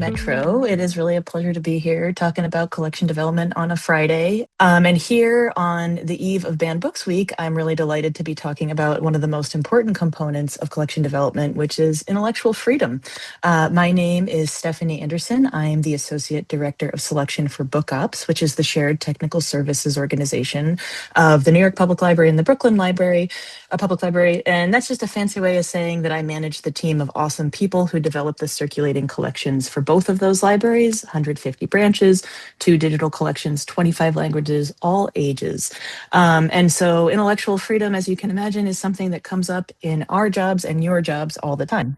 Metro. It is really a pleasure to be here talking about collection development on a Friday. And here on the eve of Banned Books Week, I'm really delighted to be talking about one of the most important components of collection development, which is intellectual freedom. My name is Stephanie Anderson. I am the Associate Director of Selection for BookOps, which is the shared technical services organization of the New York Public Library and the Brooklyn Library, Public Library. And that's just a fancy way of saying that I manage the team of awesome people who develop the circulating collections for both of those libraries, 150 branches, 2 digital collections, 25 languages, all ages. And so intellectual freedom, as you can imagine, is something that comes up in our jobs and your jobs all the time.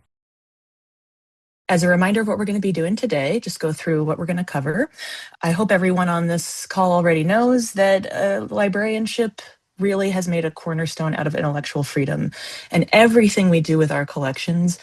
As a reminder of what we're going to be doing today, just go through what we're going to cover. I hope everyone on this call already knows that librarianship really has made a cornerstone out of intellectual freedom. And everything we do with our collections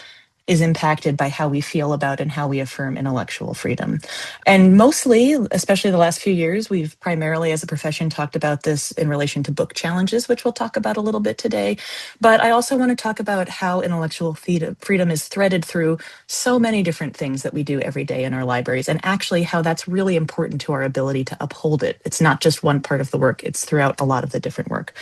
is impacted by how we feel about and how we affirm intellectual freedom. And mostly, especially the last few years, we've primarily as a profession talked about this in relation to book challenges, which we'll talk about a little bit today. But I also want to talk about how intellectual freedom is threaded through so many different things that we do every day in our libraries, and actually how that's really important to our ability to uphold it. It's not just one part of the work, it's throughout a lot of the different work.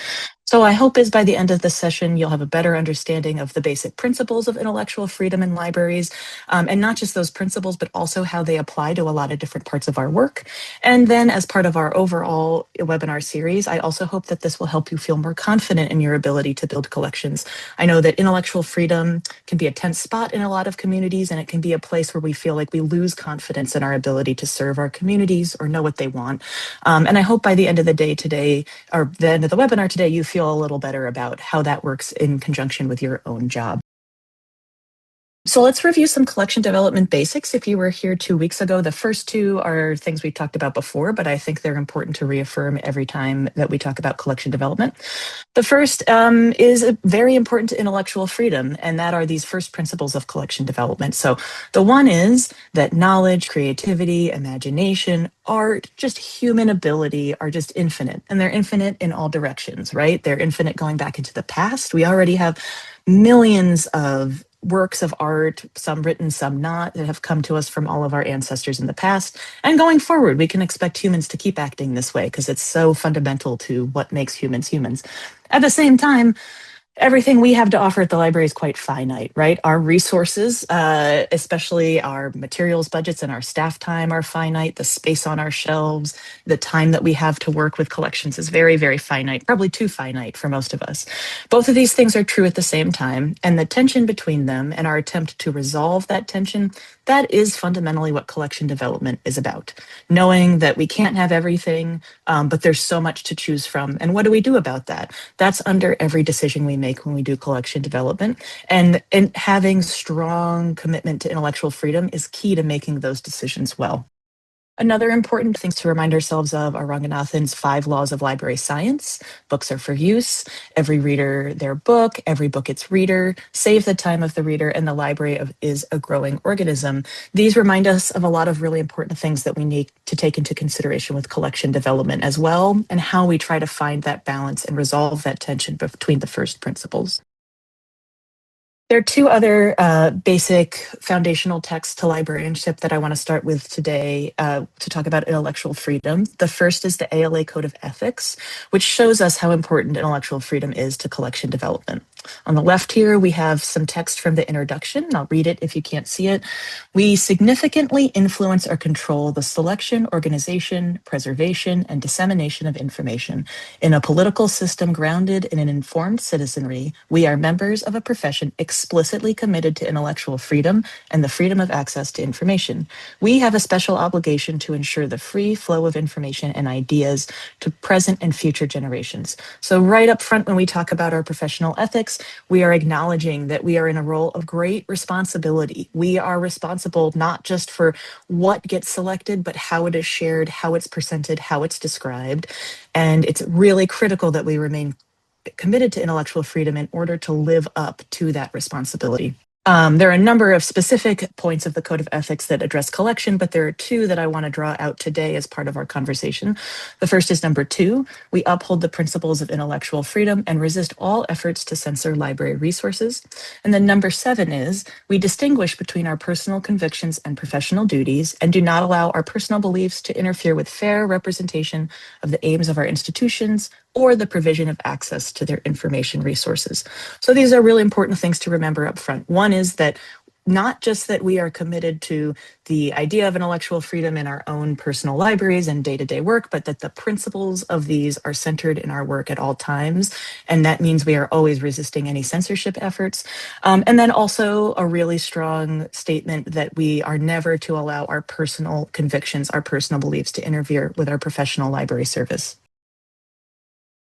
So I hope is by the end of this session, you'll have a better understanding of the basic principles of intellectual freedom in libraries, and not just those principles, but also how they apply to a lot of different parts of our work. And then as part of our overall webinar series, I also hope that this will help you feel more confident in your ability to build collections. I know that intellectual freedom can be a tense spot in a lot of communities, and it can be a place where we feel like we lose confidence in our ability to serve our communities or know what they want. And I hope by the end of the day today, or the end of the webinar today, you feel a little better about how that works in conjunction with your own job. So let's review some collection development basics. If you were here 2 weeks ago, the first 2 are things we've talked about before, but I think they're important to reaffirm every time that we talk about collection development. The first is very important to intellectual freedom, and that are these first principles of collection development. So the one is that knowledge, creativity, imagination, art, just human ability are just infinite, and they're infinite in all directions, right? They're infinite going back into the past. We already have millions of works of art, some written, some not, that have come to us from all of our ancestors in the past. And going forward, we can expect humans to keep acting this way because it's so fundamental to what makes humans humans. At the same time, everything we have to offer at the library is quite finite, right? Our resources, especially our materials budgets and our staff time, are finite. The space on our shelves, the time that we have to work with collections is very, very finite, probably too finite for most of us. Both of these things are true at the same time, and the tension between them and our attempt to resolve that tension, that is fundamentally what collection development is about. Knowing that we can't have everything, but there's so much to choose from. And what do we do about that? That's under every decision we make when we do collection development. And having strong commitment to intellectual freedom is key to making those decisions well. Another important thing to remind ourselves of are Ranganathan's 5 laws of library science. Books are for use, every reader their book, every book its reader, save the time of the reader, and the library is a growing organism. These remind us of a lot of really important things that we need to take into consideration with collection development as well, and how we try to find that balance and resolve that tension between the first principles. There are 2 other basic foundational texts to librarianship that I want to start with today to talk about intellectual freedom. The first is the ALA Code of Ethics, which shows us how important intellectual freedom is to collection development. On the left here, we have some text from the introduction. I'll read it if you can't see it. We significantly influence or control the selection, organization, preservation, and dissemination of information. In a political system grounded in an informed citizenry, we are members of a profession explicitly committed to intellectual freedom and the freedom of access to information. We have a special obligation to ensure the free flow of information and ideas to present and future generations. So right up front, when we talk about our professional ethics, we are acknowledging that we are in a role of great responsibility. We are responsible not just for what gets selected, but how it is shared, how it's presented, how it's described. And it's really critical that we remain committed to intellectual freedom in order to live up to that responsibility. There are a number of specific points of the Code of Ethics that address collection, but there are two that I want to draw out today as part of our conversation. The first is number 2. We uphold the principles of intellectual freedom and resist all efforts to censor library resources. And then number 7 is we distinguish between our personal convictions and professional duties and do not allow our personal beliefs to interfere with fair representation of the aims of our institutions or the provision of access to their information resources. So these are really important things to remember up front. One is that not just that we are committed to the idea of intellectual freedom in our own personal libraries and day-to-day work, but that the principles of these are centered in our work at all times. And that means we are always resisting any censorship efforts. And then also a really strong statement that we are never to allow our personal convictions, our personal beliefs to interfere with our professional library service.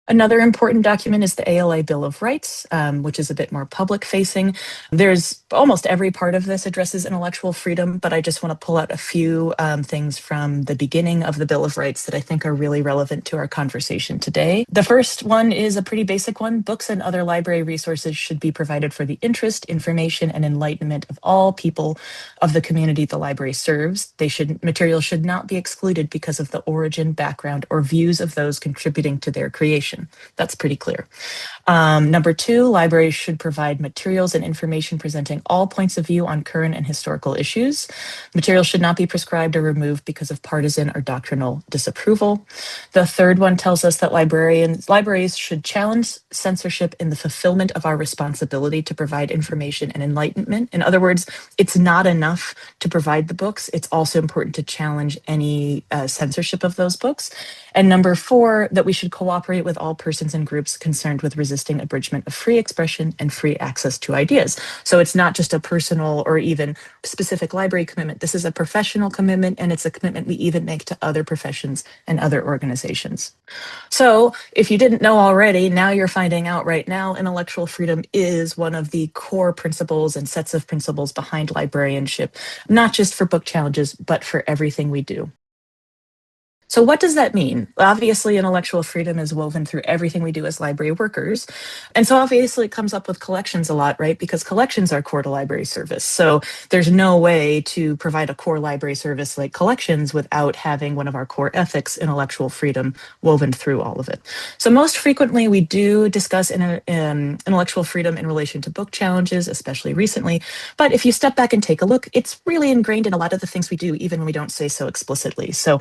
Another important document is the ALA Bill of Rights, which is a bit more public facing. There's almost every part of this addresses intellectual freedom, but I just want to pull out a few things from the beginning of the Bill of Rights that I think are really relevant to our conversation today. The first one is a pretty basic one. Books and other library resources should be provided for the interest, information, and enlightenment of all people of the community the library serves. Materials should not be excluded because of the origin, background, or views of those contributing to their creation. That's pretty clear. Number 2, libraries should provide materials and information presenting all points of view on current and historical issues. Materials should not be prescribed or removed because of partisan or doctrinal disapproval. The third one tells us that libraries should challenge censorship in the fulfillment of our responsibility to provide information and enlightenment. In other words, it's not enough to provide the books. It's also important to challenge any censorship of those books. And number 4, that we should cooperate with all persons and groups concerned with resisting abridgment of free expression and free access to ideas. So it's not just a personal or even specific library commitment. This is a professional commitment, and it's a commitment we even make to other professions and other organizations. So if you didn't know already, now you're finding out right now, intellectual freedom is one of the core principles and sets of principles behind librarianship, not just for book challenges, but for everything we do. So what does that mean? Obviously, intellectual freedom is woven through everything we do as library workers. And so obviously it comes up with collections a lot, right? Because collections are core to library service. So there's no way to provide a core library service like collections without having one of our core ethics, intellectual freedom, woven through all of it. So most frequently we do discuss intellectual freedom in relation to book challenges, especially recently. But if you step back and take a look, it's really ingrained in a lot of the things we do, even when we don't say so explicitly. So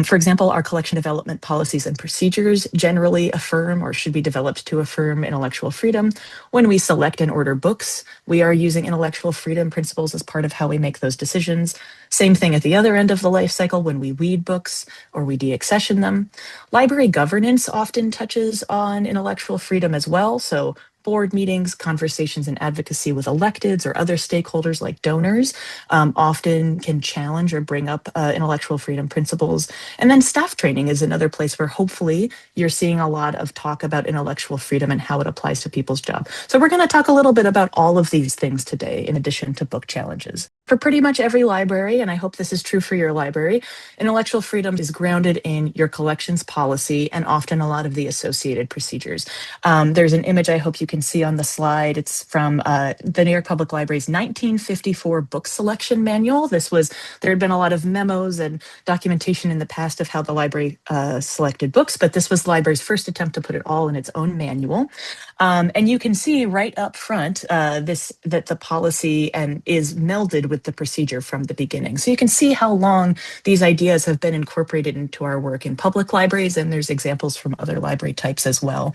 for example, our collection development policies and procedures generally affirm or should be developed to affirm intellectual freedom. When we select and order books, we are using intellectual freedom principles as part of how we make those decisions. Same thing at the other end of the life cycle when we weed books or we deaccession them. Library governance often touches on intellectual freedom as well. So board meetings, conversations, and advocacy with electeds or other stakeholders like donors often can challenge or bring up intellectual freedom principles. And then staff training is another place where hopefully you're seeing a lot of talk about intellectual freedom and how it applies to people's job. So we're going to talk a little bit about all of these things today, in addition to book challenges. For pretty much every library, and I hope this is true for your library, intellectual freedom is grounded in your collections policy and often a lot of the associated procedures. There's an image I hope you can see on the slide. It's from the New York Public Library's 1954 book selection manual. There had been a lot of memos and documentation in the past of how the library selected books, but this was the library's first attempt to put it all in its own manual. And you can see right up front that the policy is melded with the procedure from the beginning. So you can see how long these ideas have been incorporated into our work in public libraries, and there's examples from other library types as well.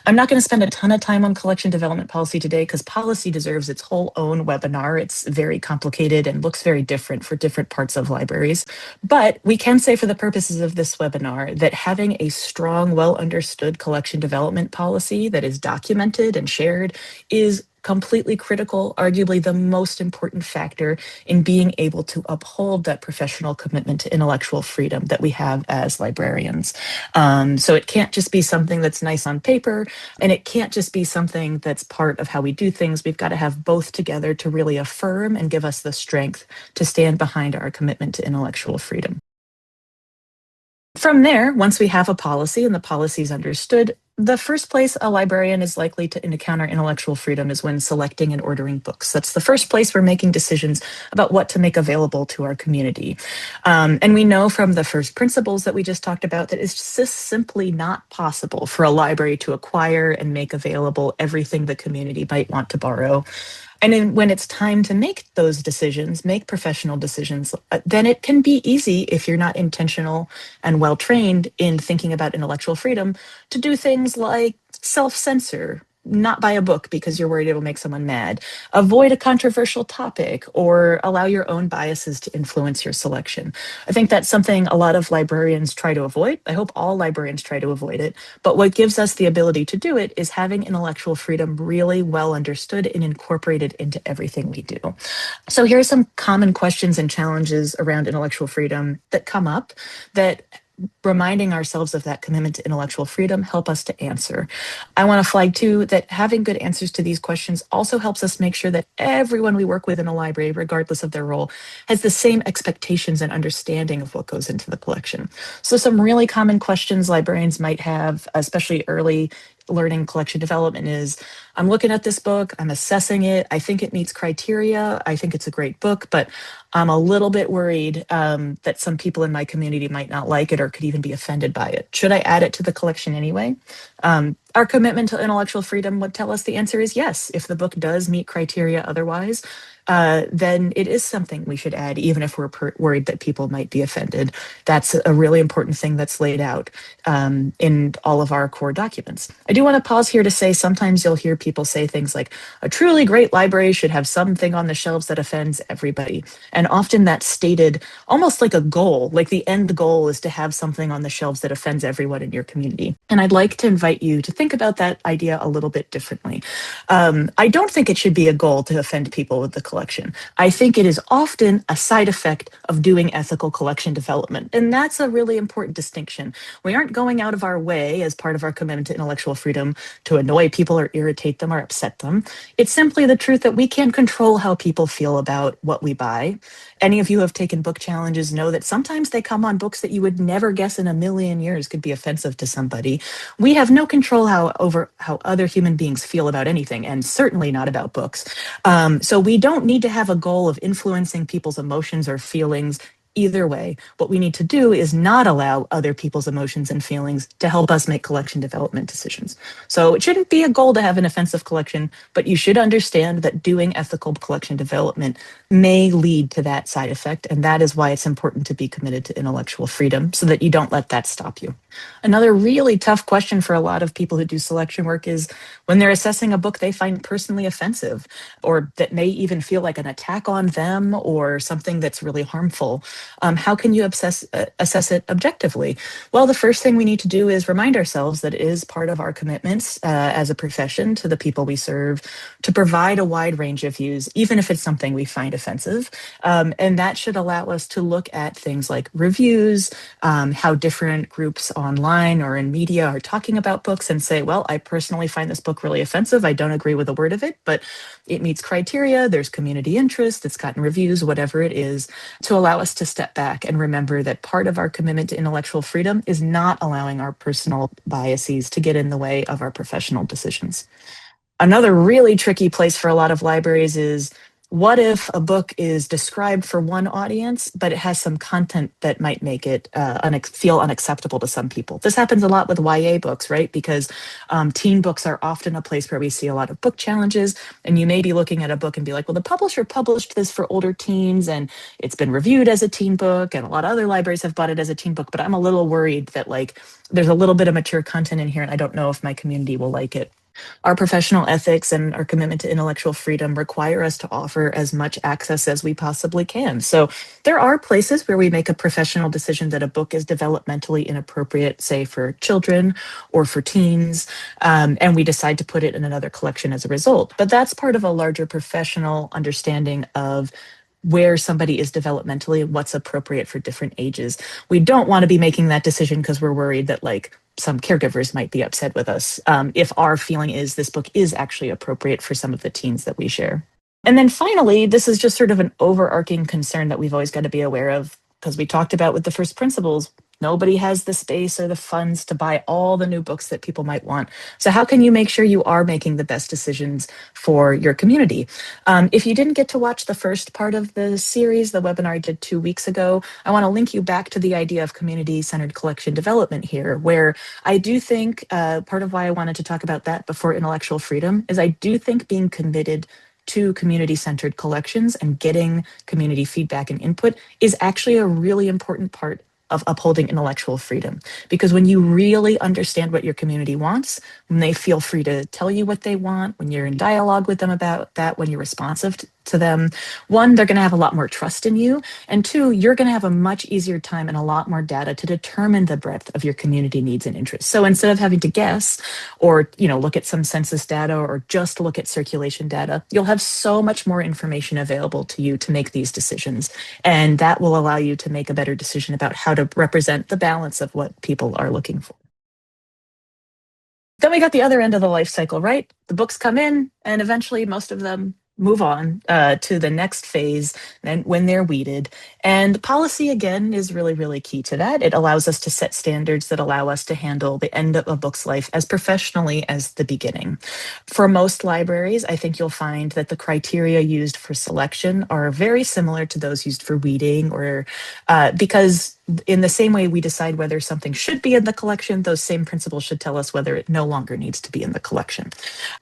I'm not going to spend a ton of time on collection development policy today because policy deserves its whole own webinar. It's very complicated and looks very different for different parts of libraries. But we can say for the purposes of this webinar that having a strong, well understood collection development policy that is documented and shared is completely critical, arguably the most important factor in being able to uphold that professional commitment to intellectual freedom that we have as librarians. So it can't just be something that's nice on paper, and it can't just be something that's part of how we do things. We've got to have both together to really affirm and give us the strength to stand behind our commitment to intellectual freedom. From there, once we have a policy and the policy is understood, the first place a librarian is likely to encounter intellectual freedom is when selecting and ordering books. That's the first place we're making decisions about what to make available to our community. And we know from the first principles that we just talked about that it's just simply not possible for a library to acquire and make available everything the community might want to borrow. And then when it's time to make those decisions, make professional decisions, then it can be easy if you're not intentional and well trained in thinking about intellectual freedom to do things like self censor, not buy a book because you're worried it'll make someone mad, avoid a controversial topic, or allow your own biases to influence your selection. I think that's something a lot of librarians try to avoid. I hope all librarians try to avoid it. But what gives us the ability to do it is having intellectual freedom really well understood and incorporated into everything we do. So here are some common questions and challenges around intellectual freedom that come up that reminding ourselves of that commitment to intellectual freedom help us to answer. I want to flag too that having good answers to these questions also helps us make sure that everyone we work with in a library, regardless of their role, has the same expectations and understanding of what goes into the collection. So some really common questions librarians might have, especially early learning collection development, is I'm looking at this book, I'm assessing it, I think it meets criteria, I think it's a great book, but I'm a little bit worried that some people in my community might not like it or could even be offended by it. Should I add it to the collection anyway? Our commitment to intellectual freedom would tell us the answer is yes. If the book does meet criteria otherwise, then it is something we should add, even if we're worried that people might be offended. That's a really important thing that's laid out in all of our core documents. I do want to pause here to say sometimes you'll hear people say things like, a truly great library should have something on the shelves that offends everybody. And often that's stated almost like a goal, like the end goal is to have something on the shelves that offends everyone in your community. And I'd like to invite you to think about that idea a little bit differently. I don't think it should be a goal to offend people with the collection. I think it is often a side effect of doing ethical collection development. And that's a really important distinction. We aren't going out of our way as part of our commitment to intellectual freedom to annoy people or irritate them or upset them. It's simply the truth that we can't control how people feel about what we buy. Any of you who have taken book challenges know that sometimes they come on books that you would never guess in a million years could be offensive to somebody. We have no control over how other human beings feel about anything, and certainly not about books. So we don't need to have a goal of influencing people's emotions or feelings. Either way, what we need to do is not allow other people's emotions and feelings to help us make collection development decisions. So it shouldn't be a goal to have an offensive collection, but you should understand that doing ethical collection development may lead to that side effect. And that is why it's important to be committed to intellectual freedom so that you don't let that stop you. Another really tough question for a lot of people who do selection work is when they're assessing a book they find personally offensive or that may even feel like an attack on them or something that's really harmful. How can you assess it objectively? Well, the first thing we need to do is remind ourselves that it is part of our commitments as a profession to the people we serve to provide a wide range of views, even if it's something we find offensive. And that should allow us to look at things like reviews, how different groups online or in media are talking about books and say, well, I personally find this book really offensive. I don't agree with a word of it, but it meets criteria. There's community interest. It's gotten reviews, whatever it is, to allow us to step back and remember that part of our commitment to intellectual freedom is not allowing our personal biases to get in the way of our professional decisions. Another really tricky place for a lot of libraries is what if a book is described for one audience, but it has some content that might make it feel unacceptable to some people? This happens a lot with YA books, right? Because teen books are often a place where we see a lot of book challenges. And you may be looking at a book and be like, well, the publisher published this for older teens and it's been reviewed as a teen book. And a lot of other libraries have bought it as a teen book. But I'm a little worried that there's a little bit of mature content in here and I don't know if my community will like it. Our professional ethics and our commitment to intellectual freedom require us to offer as much access as we possibly can. So there are places where we make a professional decision that a book is developmentally inappropriate, say for children or for teens, and we decide to put it in another collection as a result. But that's part of a larger professional understanding of where somebody is developmentally and what's appropriate for different ages. We don't want to be making that decision because we're worried that some caregivers might be upset with us if our feeling is this book is actually appropriate for some of the teens that we share. And then finally, this is just sort of an overarching concern that we've always got to be aware of because we talked about with the first principles, Nobody has the space or the funds to buy all the new books that people might want. So, how can you make sure you are making the best decisions for your community? If you didn't get to watch the first part of the series, the webinar I did 2 weeks ago, I want to link you back to the idea of community centered collection development here, where I do think part of why I wanted to talk about that before intellectual freedom is I do think being committed to community centered collections and getting community feedback and input is actually a really important part of upholding intellectual freedom. Because when you really understand what your community wants, when they feel free to tell you what they want, when you're in dialogue with them about that, when you're responsive to them, one, they're going to have a lot more trust in you. And two, you're going to have a much easier time and a lot more data to determine the breadth of your community needs and interests. So instead of having to guess or, look at some census data or just look at circulation data, you'll have so much more information available to you to make these decisions. And that will allow you to make a better decision about how to represent the balance of what people are looking for. Then we got the other end of the life cycle, right? The books come in, and eventually most of them move on to the next phase and when they're weeded. And policy, again, is really, really key to that. It allows us to set standards that allow us to handle the end of a book's life as professionally as the beginning. For most libraries, I think you'll find that the criteria used for selection are very similar to those used for weeding, or because in the same way we decide whether something should be in the collection, those same principles should tell us whether it no longer needs to be in the collection.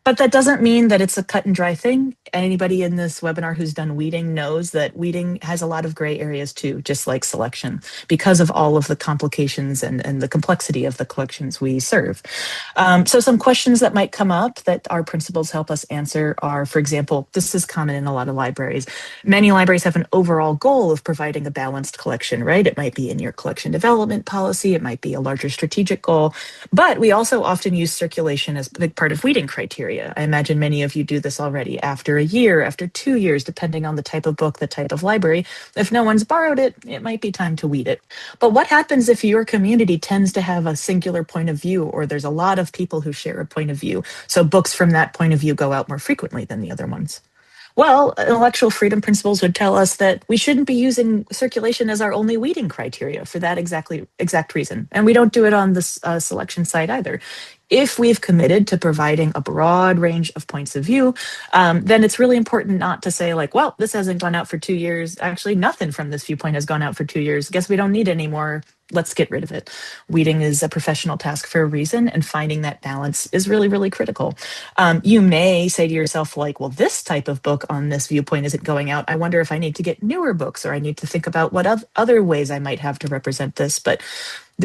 But that doesn't mean that it's a cut and dry thing. Anybody in this webinar who's done weeding knows that weeding has a lot of gray areas too, just like selection, because of all of the complications and the complexity of the collections we serve. So some questions that might come up that our principles help us answer are, for example, this is common in a lot of libraries. Many libraries have an overall goal of providing a balanced collection, right? It might be in your collection development policy, it might be a larger strategic goal, but we also often use circulation as a big part of weeding criteria. I imagine many of you do this already after a year, after 2 years, depending on the type of book, the type of library. If no one's borrowed it, it might be time to weed it. But what happens if your community tends to have a singular point of view, or there's a lot of people who share a point of view? So books from that point of view go out more frequently than the other ones. Well, intellectual freedom principles would tell us that we shouldn't be using circulation as our only weeding criteria for that exact reason. And we don't do it on the selection side either. If we've committed to providing a broad range of points of view, then it's really important not to say like, well, this hasn't gone out for 2 years. Actually, nothing from this viewpoint has gone out for 2 years. Guess we don't need any more. Let's get rid of it. Weeding is a professional task for a reason, and finding that balance is really, really critical. You may say to yourself, like, well, this type of book on this viewpoint isn't going out. I wonder if I need to get newer books, or I need to think about what other ways I might have to represent this. But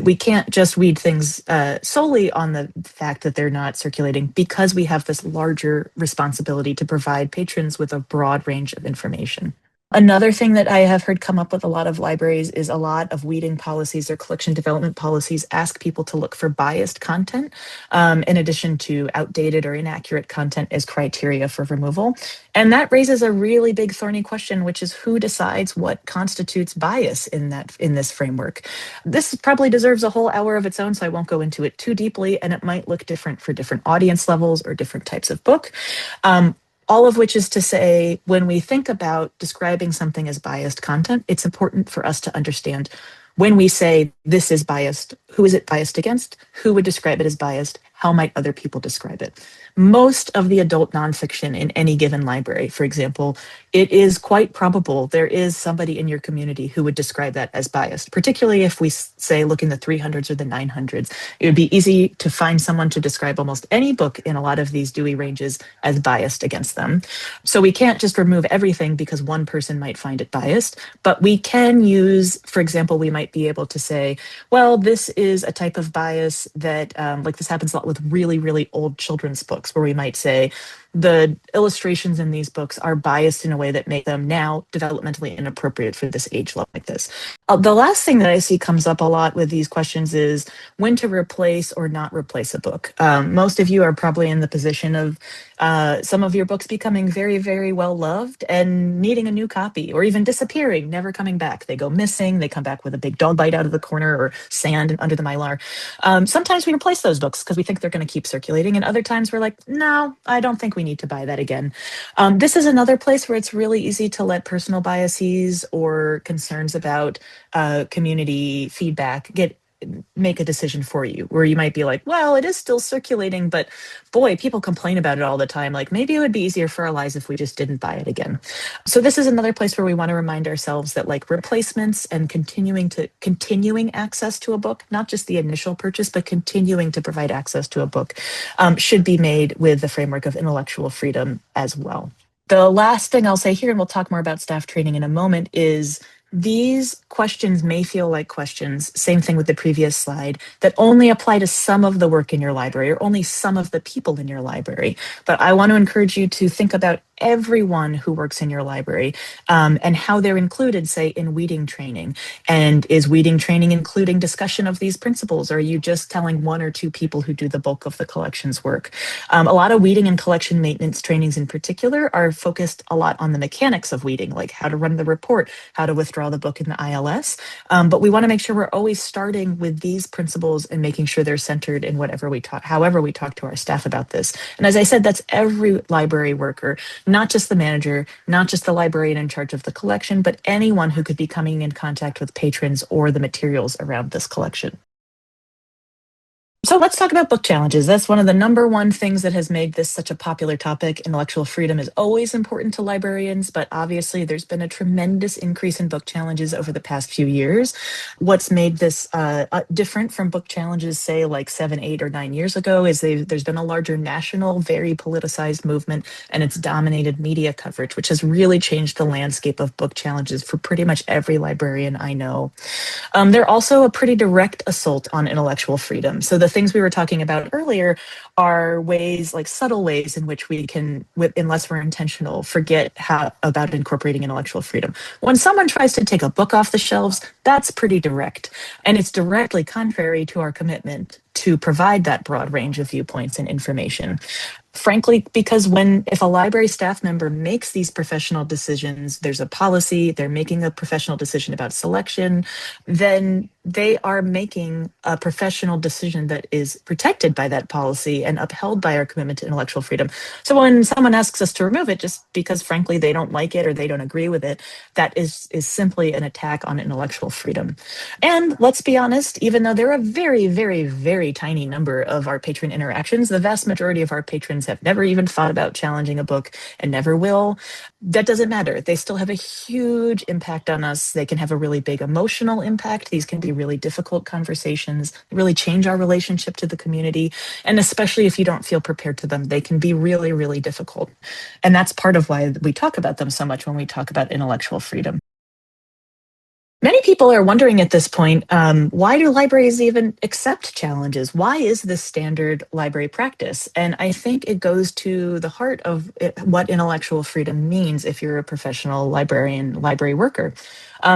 we can't just weed things solely on the fact that they're not circulating, because we have this larger responsibility to provide patrons with a broad range of information. Another thing that I have heard come up with a lot of libraries is a lot of weeding policies or collection development policies ask people to look for biased content, in addition to outdated or inaccurate content as criteria for removal. And that raises a really big thorny question, which is who decides what constitutes bias in this framework. This probably deserves a whole hour of its own, so I won't go into it too deeply, and it might look different for different audience levels or different types of book. All of which is to say, when we think about describing something as biased content, it's important for us to understand when we say this is biased, who is it biased against? Who would describe it as biased? How might other people describe it? Most of the adult nonfiction in any given library, for example, it is quite probable there is somebody in your community who would describe that as biased, particularly if we say look in the 300s or the 900s. It would be easy to find someone to describe almost any book in a lot of these Dewey ranges as biased against them. So we can't just remove everything because one person might find it biased, but we can use, for example, we might be able to say, well, this is a type of bias that, like this happens a lot with really, really old children's books, where we might say the illustrations in these books are biased in a way that make them now developmentally inappropriate for this age level like this. The last thing that I see comes up a lot with these questions is when to replace or not replace a book. Most of you are probably in the position of some of your books becoming very, very well loved and needing a new copy, or even disappearing, never coming back. They go missing, they come back with a big dog bite out of the corner or sand under the mylar. Sometimes we replace those books because we think they're going to keep circulating, and other times we're like, no, I don't think we need to buy that again. This is another place where it's really easy to let personal biases or concerns about community feedback get make a decision for you, where you might be like, well, it is still circulating, but boy, people complain about it all the time. Like maybe it would be easier for our lives if we just didn't buy it again. So this is another place where we want to remind ourselves that like replacements and continuing access to a book, not just the initial purchase, but continuing to provide access to a book, should be made with the framework of intellectual freedom as well. The last thing I'll say here, and we'll talk more about staff training in a moment, is these questions may feel like questions, same thing with the previous slide, that only apply to some of the work in your library or only some of the people in your library. But I want to encourage you to think about everyone who works in your library and how they're included, say, in weeding training. And is weeding training including discussion of these principles? Or are you just telling one or two people who do the bulk of the collections work? A lot of weeding and collection maintenance trainings in particular are focused a lot on the mechanics of weeding, like how to run the report, how to withdraw the book in the ILS. But we want to make sure we're always starting with these principles and making sure they're centered in whatever we talk, however we talk to our staff about this. And as I said, that's every library worker, not just the manager, not just the librarian in charge of the collection, but anyone who could be coming in contact with patrons or the materials around this collection. So let's talk about book challenges. That's one of the number one things that has made this such a popular topic. Intellectual freedom is always important to librarians, but obviously there's been a tremendous increase in book challenges over the past few years. What's made this different from book challenges, say like 7, 8, or 9 years ago, is there's been a larger national, very politicized movement, and it's dominated media coverage, which has really changed the landscape of book challenges for pretty much every librarian I know. They're also a pretty direct assault on intellectual freedom. So the things we were talking about earlier are ways, like subtle ways, in which we can, unless we're intentional, forget about incorporating intellectual freedom. When someone tries to take a book off the shelves, that's pretty direct. And it's directly contrary to our commitment to provide that broad range of viewpoints and information. Frankly, because if a library staff member makes these professional decisions, there's a policy, they're making a professional decision about selection, then they are making a professional decision that is protected by that policy and upheld by our commitment to intellectual freedom. So when someone asks us to remove it just because, frankly, they don't like it or they don't agree with it, that is simply an attack on intellectual freedom. And let's be honest, even though there are a very, very, very tiny number of our patron interactions, the vast majority of our patrons have never even thought about challenging a book and never will. That doesn't matter. They still have a huge impact on us. They can have a really big emotional impact. These can be really difficult conversations, really change our relationship to the community. And especially if you don't feel prepared to them, they can be really, really difficult. And that's part of why we talk about them so much when we talk about intellectual freedom. Many people are wondering at this point, why do libraries even accept challenges? Why is this standard library practice? And I think it goes to the heart of what intellectual freedom means if you're a professional librarian, library worker.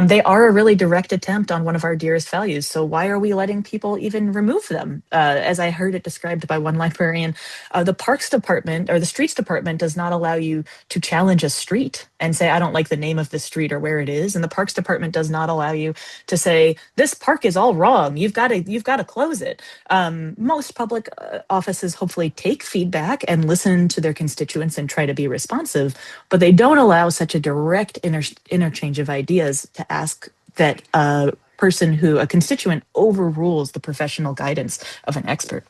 They are a really direct attempt on one of our dearest values. So why are we letting people even remove them? As I heard it described by one librarian, the Parks Department or the Streets Department does not allow you to challenge a street and say, I don't like the name of the street or where it is. And the Parks Department does not allow you to say, this park is all wrong. You've got to close it. Most public offices hopefully take feedback and listen to their constituents and try to be responsive, but they don't allow such a direct interchange of ideas to ask that a constituent overrules the professional guidance of an expert.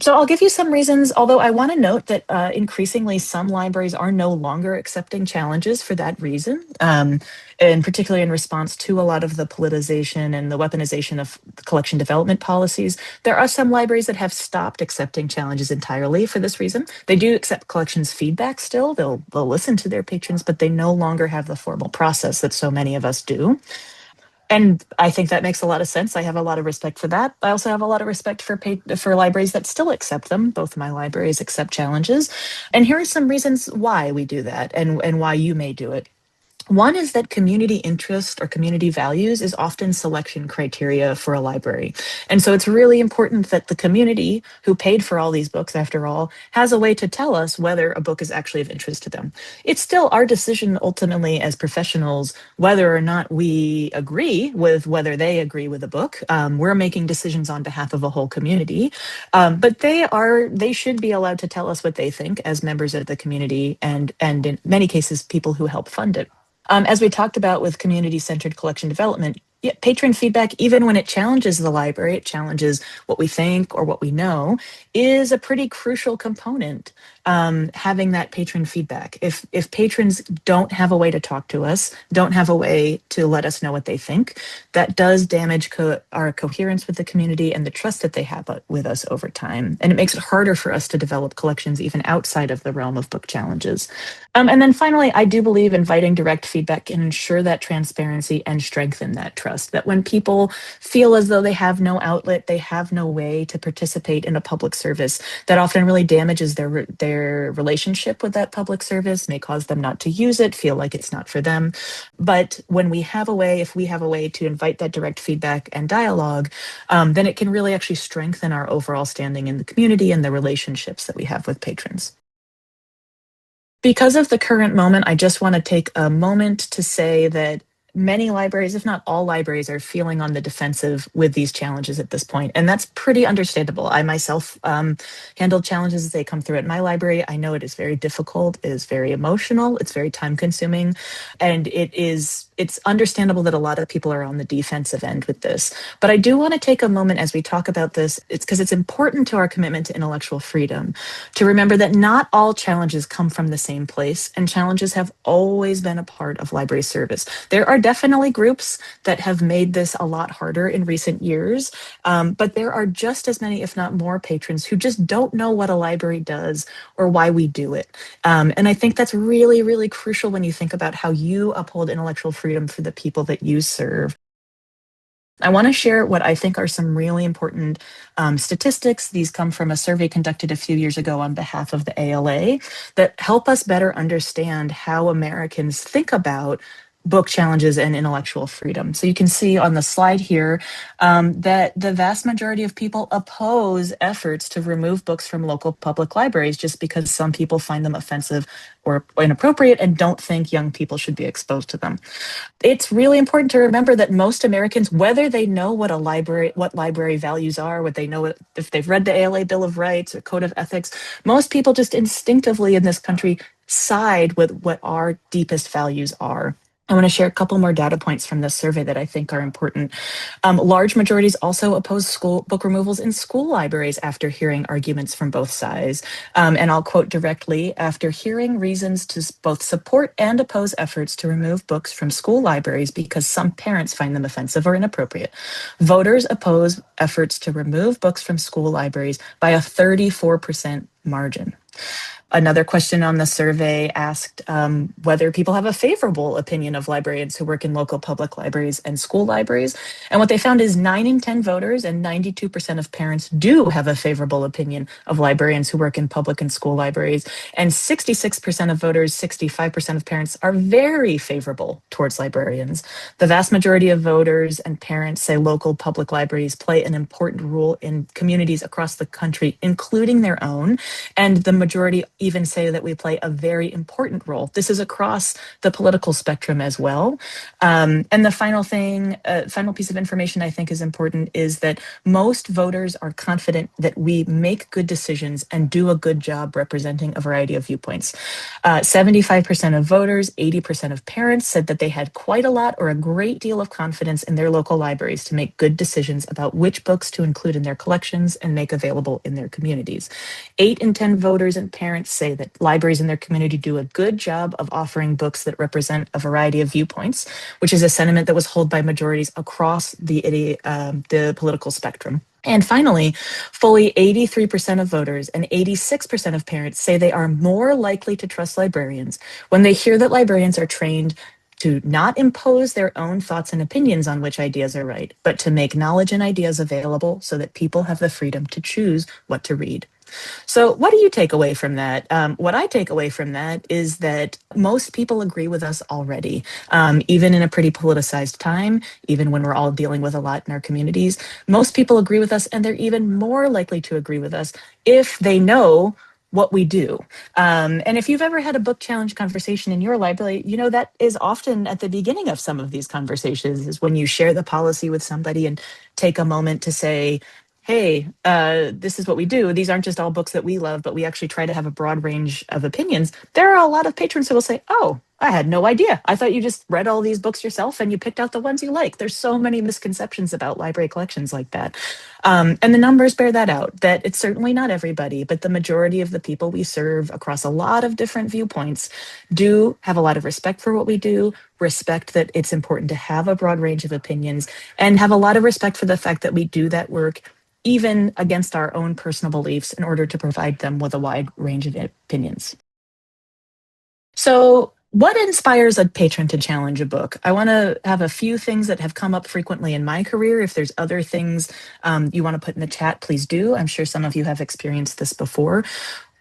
So I'll give you some reasons, although I want to note that increasingly some libraries are no longer accepting challenges for that reason, and particularly in response to a lot of the politicization and the weaponization of collection development policies. There are some libraries that have stopped accepting challenges entirely for this reason. They do accept collections feedback still. They'll listen to their patrons, but they no longer have the formal process that so many of us do. And I think that makes a lot of sense. I have a lot of respect for that. I also have a lot of respect for libraries that still accept them. Both of my libraries accept challenges. And here are some reasons why we do that and why you may do it. One is that community interest or community values is often selection criteria for a library. And so it's really important that the community who paid for all these books, after all, has a way to tell us whether a book is actually of interest to them. It's still our decision ultimately as professionals whether or not we agree with whether they agree with a book. We're making decisions on behalf of a whole community, but they should be allowed to tell us what they think as members of the community and in many cases, people who help fund it. As we talked about with community-centered collection development, Yeah, patron feedback, even when it challenges the library, it challenges what we think or what we know, is a pretty crucial component. Having that patron feedback. If patrons don't have a way to talk to us, don't have a way to let us know what they think, that does damage our coherence with the community and the trust that they have with us over time. And it makes it harder for us to develop collections even outside of the realm of book challenges. And then finally, I do believe inviting direct feedback can ensure that transparency and strengthen that trust. That when people feel as though they have no outlet, they have no way to participate in a public service, that often really damages their relationship with that public service, may cause them not to use it, feel like it's not for them. But when we have a way, if we have a way to invite that direct feedback and dialogue, then it can really actually strengthen our overall standing in the community and the relationships that we have with patrons. Because of the current moment, I just want to take a moment to say that many libraries, if not all libraries, are feeling on the defensive with these challenges at this point. And that's pretty understandable. I myself handle challenges as they come through at my library. I know it is very difficult, it is very emotional, it's very time consuming, and it's understandable that a lot of people are on the defensive end with this. But I do want to take a moment as we talk about this, it's because it's important to our commitment to intellectual freedom to remember that not all challenges come from the same place, and challenges have always been a part of library service. There are definitely groups that have made this a lot harder in recent years, but there are just as many, if not more, patrons who just don't know what a library does or why we do it. And I think that's really, really crucial when you think about how you uphold intellectual freedom for the people that you serve. I want to share what I think are some really important statistics. These come from a survey conducted a few years ago on behalf of the ALA that help us better understand how Americans think about book challenges and intellectual freedom. So you can see on the slide here that the vast majority of people oppose efforts to remove books from local public libraries just because some people find them offensive or inappropriate and don't think young people should be exposed to them. It's really important to remember that most Americans, whether they know what library values are, what they know, if they've read the ALA Bill of Rights or Code of Ethics, most people just instinctively in this country side with what our deepest values are. I want to share a couple more data points from this survey that I think are important. Large majorities also oppose school book removals in school libraries after hearing arguments from both sides. And I'll quote directly, after hearing reasons to both support and oppose efforts to remove books from school libraries because some parents find them offensive or inappropriate, voters oppose efforts to remove books from school libraries by a 34% margin. Another question on the survey asked whether people have a favorable opinion of librarians who work in local public libraries and school libraries. And what they found is 9 in 10 voters and 92% of parents do have a favorable opinion of librarians who work in public and school libraries. And 66% of voters, 65% of parents are very favorable towards librarians. The vast majority of voters and parents say local public libraries play an important role in communities across the country, including their own. And the majority even say that we play a very important role. This is across the political spectrum as well. And the final piece of information I think is important is that most voters are confident that we make good decisions and do a good job representing a variety of viewpoints. 75% of voters, 80% of parents said that they had quite a lot or a great deal of confidence in their local libraries to make good decisions about which books to include in their collections and make available in their communities. 8 in 10 voters and parents say that libraries in their community do a good job of offering books that represent a variety of viewpoints, which is a sentiment that was held by majorities across the political spectrum. And finally, fully 83% of voters and 86% of parents say they are more likely to trust librarians when they hear that librarians are trained to not impose their own thoughts and opinions on which ideas are right, but to make knowledge and ideas available so that people have the freedom to choose what to read. So what do you take away from that? What I take away from that is that most people agree with us already, even in a pretty politicized time, even when we're all dealing with a lot in our communities. Most people agree with us, and they're even more likely to agree with us if they know what we do. And if you've ever had a book challenge conversation in your library, you know that is often at the beginning of some of these conversations is when you share the policy with somebody and take a moment to say, hey, this is what we do. These aren't just all books that we love, but we actually try to have a broad range of opinions. There are a lot of patrons who will say, oh, I had no idea. I thought you just read all these books yourself and you picked out the ones you like. There's so many misconceptions about library collections like that. And the numbers bear that out, that it's certainly not everybody, but the majority of the people we serve across a lot of different viewpoints do have a lot of respect for what we do, respect that it's important to have a broad range of opinions, and have a lot of respect for the fact that we do that work even against our own personal beliefs in order to provide them with a wide range of opinions. So, what inspires a patron to challenge a book? I want to have a few things that have come up frequently in my career. If there's other things you want to put in the chat, please do. I'm sure some of you have experienced this before.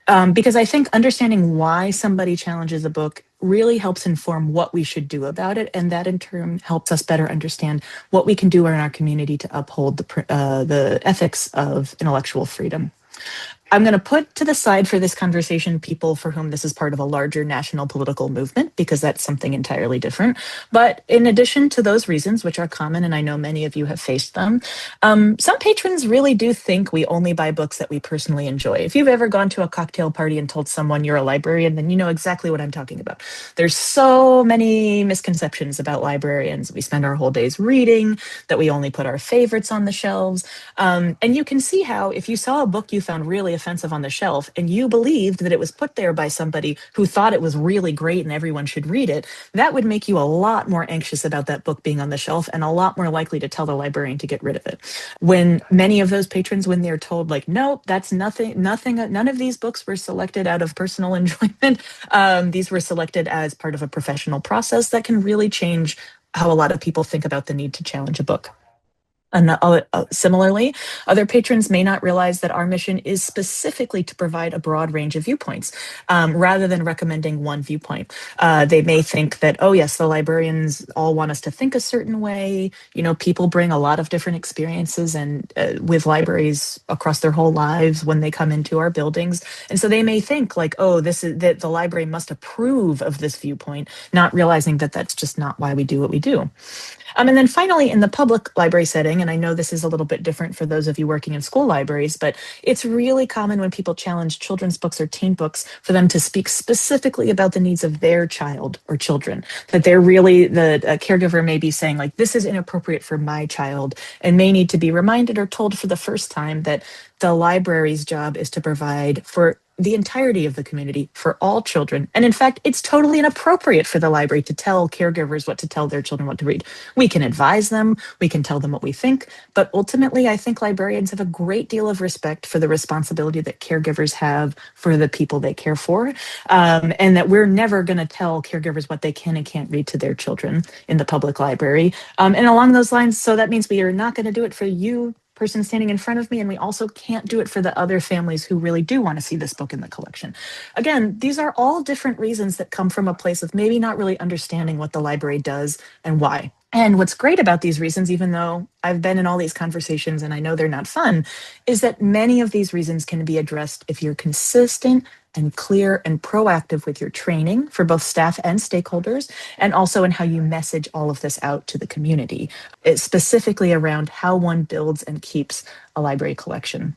Because I think understanding why somebody challenges a book really helps inform what we should do about it. And that in turn helps us better understand what we can do in our community to uphold the ethics of intellectual freedom. I'm going to put to the side for this conversation people for whom this is part of a larger national political movement, because that's something entirely different. But in addition to those reasons, which are common, and I know many of you have faced them, some patrons really do think we only buy books that we personally enjoy. If you've ever gone to a cocktail party and told someone you're a librarian, then you know exactly what I'm talking about. There's so many misconceptions about librarians. We spend our whole days reading, that we only put our favorites on the shelves. And you can see how if you saw a book you found really offensive on the shelf and you believed that it was put there by somebody who thought it was really great and everyone should read it, that would make you a lot more anxious about that book being on the shelf and a lot more likely to tell the librarian to get rid of it. When many of those patrons, when they're told like, nope, that's nothing, none of these books were selected out of personal enjoyment. These were selected as part of a professional process, that can really change how a lot of people think about the need to challenge a book. Similarly, other patrons may not realize that our mission is specifically to provide a broad range of viewpoints, rather than recommending one viewpoint. They may think that, oh yes, the librarians all want us to think a certain way. You know, people bring a lot of different experiences and with libraries across their whole lives when they come into our buildings. And so they may think like, oh, this is that the library must approve of this viewpoint, not realizing that that's just not why we do what we do. And then finally, in the public library setting, and I know this is a little bit different for those of you working in school libraries, but it's really common when people challenge children's books or teen books for them to speak specifically about the needs of their child or children. That they're really, the caregiver may be saying like, this is inappropriate for my child, and may need to be reminded or told for the first time that the library's job is to provide for the entirety of the community, for all children. And in fact, it's totally inappropriate for the library to tell caregivers what to tell their children what to read. We can advise them, we can tell them what we think, but ultimately, I think librarians have a great deal of respect for the responsibility that caregivers have for the people they care for, and that we're never going to tell caregivers what they can and can't read to their children in the public library. And along those lines, so that means we are not going to do it for you, person standing in front of me, and we also can't do it for the other families who really do want to see this book in the collection. Again, these are all different reasons that come from a place of maybe not really understanding what the library does and why. And what's great about these reasons, even though I've been in all these conversations and I know they're not fun, is that many of these reasons can be addressed if you're consistent and clear and proactive with your training for both staff and stakeholders, and also in how you message all of this out to the community, specifically around how one builds and keeps a library collection.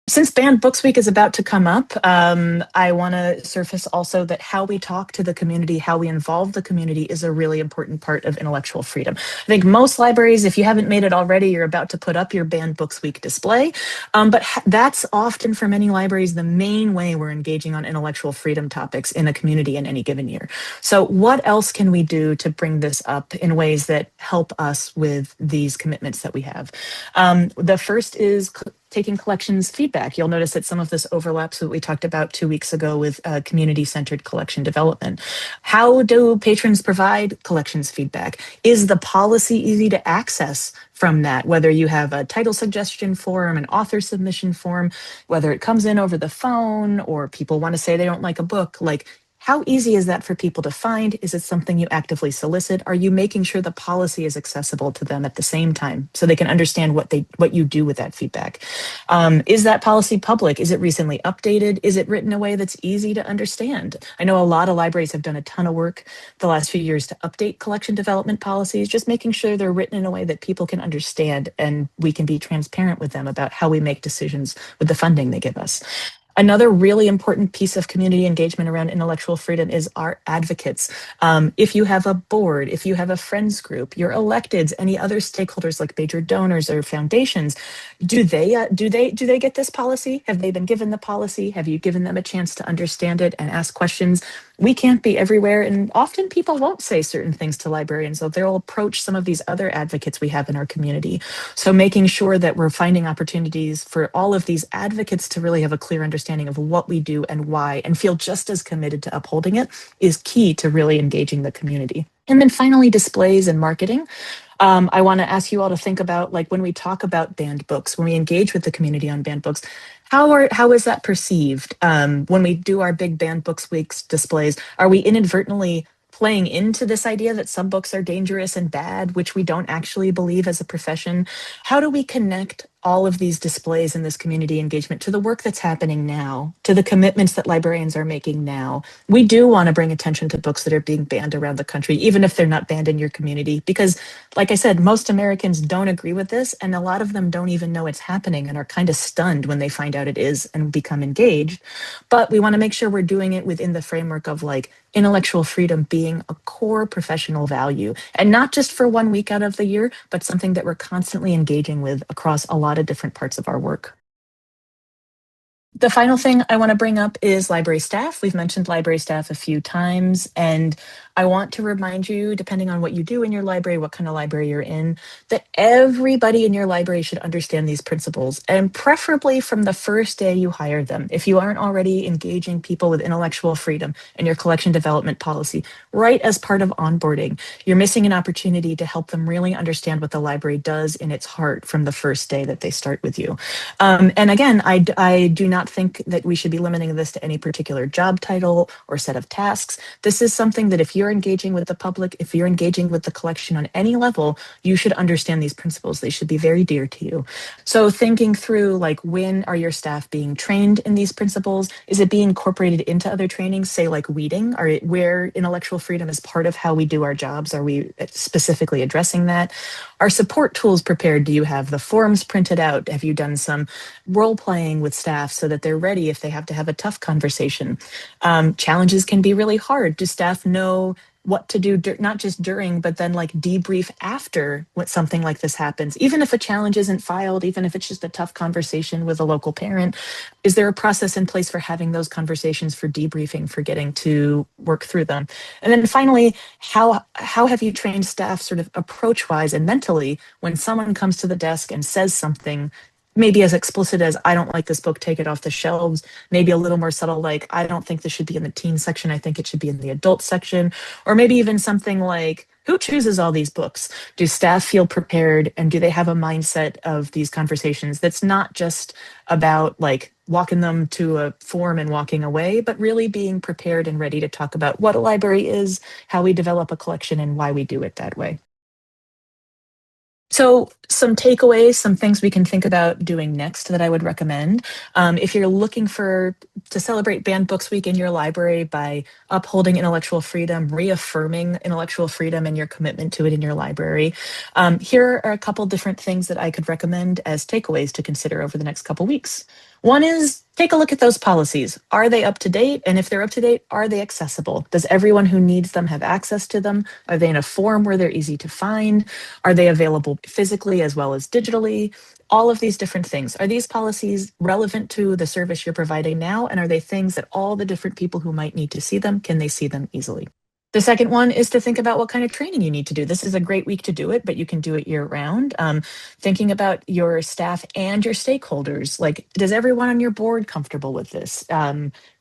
Since Banned Books Week is about to come up, I want to surface also that how we talk to the community, how we involve the community is a really important part of intellectual freedom. I think most libraries, if you haven't made it already, you're about to put up your Banned Books Week display. But that's often for many libraries the main way we're engaging on intellectual freedom topics in a community in any given year. So what else can we do to bring this up in ways that help us with these commitments that we have? The first is taking collections feedback. You'll notice that some of this overlaps with what we talked about 2 weeks ago with community-centered collection development. How do patrons provide collections feedback? Is the policy easy to access from that? Whether you have a title suggestion form, an author submission form, whether it comes in over the phone or people want to say they don't like a book, like, how easy is that for people to find? Is it something you actively solicit? Are you making sure the policy is accessible to them at the same time so they can understand what you do with that feedback? Is that policy public? Is it recently updated? Is it written in a way that's easy to understand? I know a lot of libraries have done a ton of work the last few years to update collection development policies, just making sure they're written in a way that people can understand and we can be transparent with them about how we make decisions with the funding they give us. Another really important piece of community engagement around intellectual freedom is our advocates. If you have a board, if you have a friends group, your electeds, any other stakeholders like major donors or foundations, do they get this policy? Have they been given the policy? Have you given them a chance to understand it and ask questions? We can't be everywhere, and often people won't say certain things to librarians, so they'll approach some of these other advocates we have in our community. So making sure that we're finding opportunities for all of these advocates to really have a clear understanding of what we do and why, and feel just as committed to upholding it is key to really engaging the community. And then finally, displays and marketing. I want to ask you all to think about, like, when we talk about banned books, when we engage with the community on banned books, how is that perceived? When we do our big banned books weeks displays, are we inadvertently playing into this idea that some books are dangerous and bad, which we don't actually believe as a profession? How do we connect all of these displays and this community engagement to the work that's happening now, to the commitments that librarians are making now? We do want to bring attention to books that are being banned around the country, even if they're not banned in your community, because like I said, most Americans don't agree with this, and a lot of them don't even know it's happening and are kind of stunned when they find out it is and become engaged. But we want to make sure we're doing it within the framework of, like, intellectual freedom being a core professional value, and not just for 1 week out of the year, but something that we're constantly engaging with across a lot of different parts of our work. The final thing I want to bring up is library staff. We've mentioned library staff a few times, and I want to remind you, depending on what you do in your library, what kind of library you're in, that everybody in your library should understand these principles, and preferably from the first day you hire them. If you aren't already engaging people with intellectual freedom and your collection development policy right as part of onboarding, you're missing an opportunity to help them really understand what the library does in its heart from the first day that they start with you. And again, I do not think that we should be limiting this to any particular job title or set of tasks. This is something that if you're engaging with the public, if you're engaging with the collection on any level, you should understand these principles. They should be very dear to you. So thinking through, like, when are your staff being trained in these principles? Is it being incorporated into other trainings, say like weeding, or where intellectual freedom is part of how we do our jobs? Are we specifically addressing that? Are support tools prepared? Do you have the forms printed out? Have you done some role playing with staff so that they're ready if they have to have a tough conversation? Challenges can be really hard. Do staff know what to do, not just during, but then like debrief after what something like this happens? Even if a challenge isn't filed, even if it's just a tough conversation with a local parent, is there a process in place for having those conversations, for debriefing, for getting to work through them? And then finally, how have you trained staff sort of approach wise and mentally when someone comes to the desk and says something, maybe as explicit as, I don't like this book, take it off the shelves, maybe a little more subtle, like, I don't think this should be in the teen section, I think it should be in the adult section, or maybe even something like, who chooses all these books? Do staff feel prepared, and do they have a mindset of these conversations that's not just about like walking them to a form and walking away, but really being prepared and ready to talk about what a library is, how we develop a collection, and why we do it that way? So, some takeaways, some things we can think about doing next that I would recommend. If you're looking to celebrate Banned Books Week in your library by upholding intellectual freedom, reaffirming intellectual freedom and your commitment to it in your library, here are a couple different things that I could recommend as takeaways to consider over the next couple weeks. One is, take a look at those policies. Are they up to date? And if they're up to date, are they accessible? Does everyone who needs them have access to them? Are they in a form where they're easy to find? Are they available physically as well as digitally? All of these different things. Are these policies relevant to the service you're providing now? And are they things that all the different people who might need to see them, can they see them easily? The second one is to think about what kind of training you need to do. This is a great week to do it, but you can do it year round. Thinking about your staff and your stakeholders, like, does everyone on your board comfortable with this?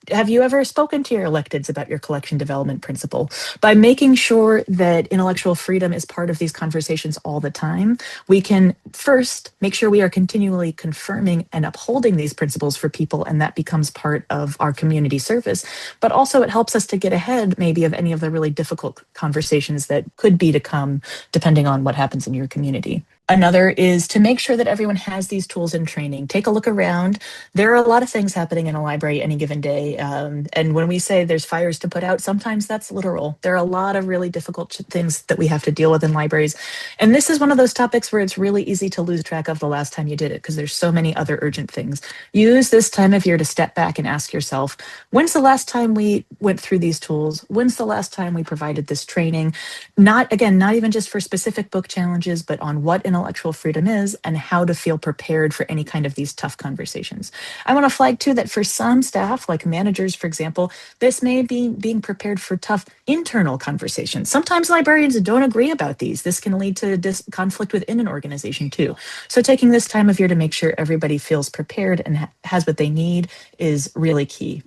Have you ever spoken to your electeds about your collection development principle? By making sure that intellectual freedom is part of these conversations all the time, we can first make sure we are continually confirming and upholding these principles for people, and that becomes part of our community service. But also, it helps us to get ahead maybe of any of the really difficult conversations that could be to come, depending on what happens in your community. Another is to make sure that everyone has these tools in training. Take a look around. There are a lot of things happening in a library any given day. And when we say there's fires to put out, sometimes that's literal. There are a lot of really difficult things that we have to deal with in libraries. And this is one of those topics where it's really easy to lose track of the last time you did it because there's so many other urgent things. Use this time of year to step back and ask yourself, when's the last time we went through these tools? When's the last time we provided this training? Not, again, not even just for specific book challenges, but on what intellectual freedom is and how to feel prepared for any kind of these tough conversations. I want to flag too that for some staff, like managers, for example, this may be being prepared for tough internal conversations. Sometimes librarians don't agree about these. This can lead to conflict within an organization too. So taking this time of year to make sure everybody feels prepared and has what they need is really key.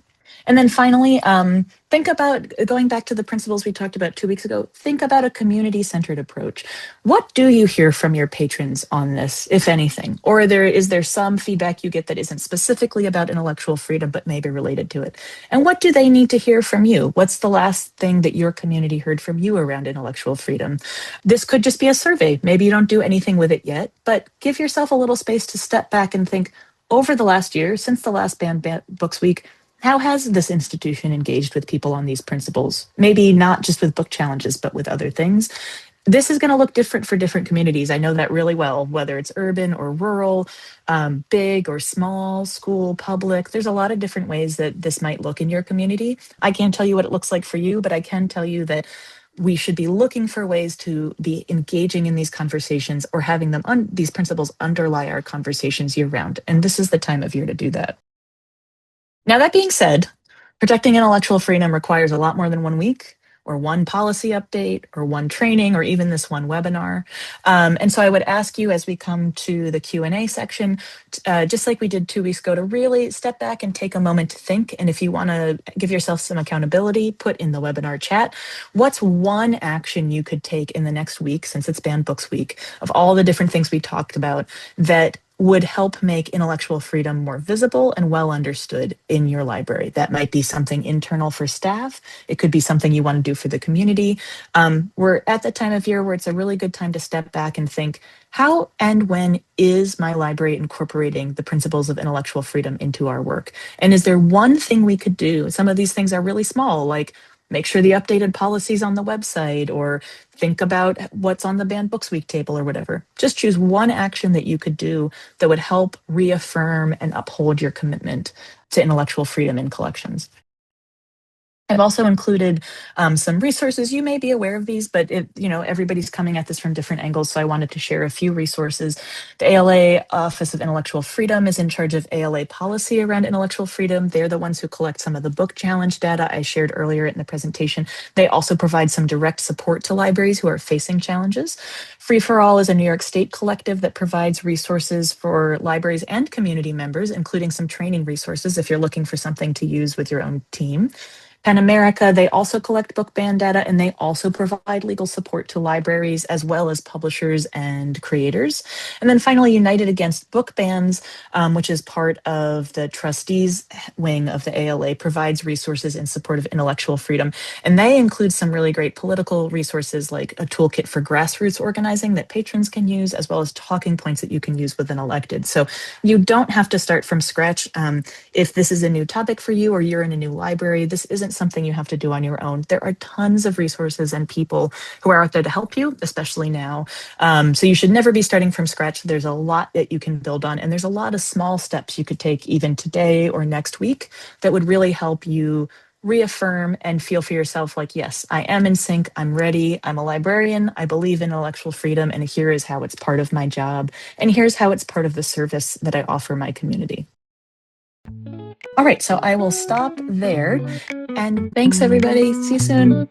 And then finally, think about going back to the principles we talked about 2 weeks ago. Think about a community-centered approach. What do you hear from your patrons on this, if anything? Or is there some feedback you get that isn't specifically about intellectual freedom, but maybe related to it? And what do they need to hear from you? What's the last thing that your community heard from you around intellectual freedom? This could just be a survey. Maybe you don't do anything with it yet, but give yourself a little space to step back and think, over the last year, since the last Banned Books Week, how has this institution engaged with people on these principles? Maybe not just with book challenges, but with other things. This is going to look different for different communities. I know that really well, whether it's urban or rural, big or small, school, public. There's a lot of different ways that this might look in your community. I can't tell you what it looks like for you, but I can tell you that we should be looking for ways to be engaging in these conversations or having them these principles underlie our conversations year round. And this is the time of year to do that. Now, that being said, protecting intellectual freedom requires a lot more than 1 week or one policy update or one training or even this one webinar. And so I would ask you as we come to the Q&A section, just like we did 2 weeks ago, to really step back and take a moment to think. And if you want to give yourself some accountability, put in the webinar chat, what's one action you could take in the next week, since it's Banned Books Week, of all the different things we talked about that would help make intellectual freedom more visible and well understood in your library. That might be something internal for staff. It could be something you want to do for the community. We're at the time of year where it's a really good time to step back and think, how and when is my library incorporating the principles of intellectual freedom into our work? And is there one thing we could do? Some of these things are really small, like make sure the updated policies on the website, or think about what's on the Banned Books Week table or whatever. Just choose one action that you could do that would help reaffirm and uphold your commitment to intellectual freedom in collections. I've also included some resources. You may be aware of these, but everybody's coming at this from different angles, so I wanted to share a few resources. The ALA Office of Intellectual Freedom is in charge of ALA policy around intellectual freedom. They're the ones who collect some of the book challenge data I shared earlier in the presentation. They also provide some direct support to libraries who are facing challenges. Free for All is a New York State collective that provides resources for libraries and community members, including some training resources if you're looking for something to use with your own team. PEN America, they also collect book ban data, and they also provide legal support to libraries as well as publishers and creators. And then finally, United Against Book Bans, which is part of the trustees wing of the ALA, provides resources in support of intellectual freedom. And they include some really great political resources like a toolkit for grassroots organizing that patrons can use, as well as talking points that you can use with an elected. So you don't have to start from scratch. If this is a new topic for you or you're in a new library, this isn't something you have to do on your own. There are tons of resources and people who are out there to help you, especially now. So you should never be starting from scratch. There's a lot that you can build on, and there's a lot of small steps you could take even today or next week that would really help you reaffirm and feel for yourself like, yes, I am in sync, I'm ready, I'm a librarian, I believe in intellectual freedom, and here is how it's part of my job, and here's how it's part of the service that I offer my community. All right, so I will stop there, and thanks everybody. See you soon.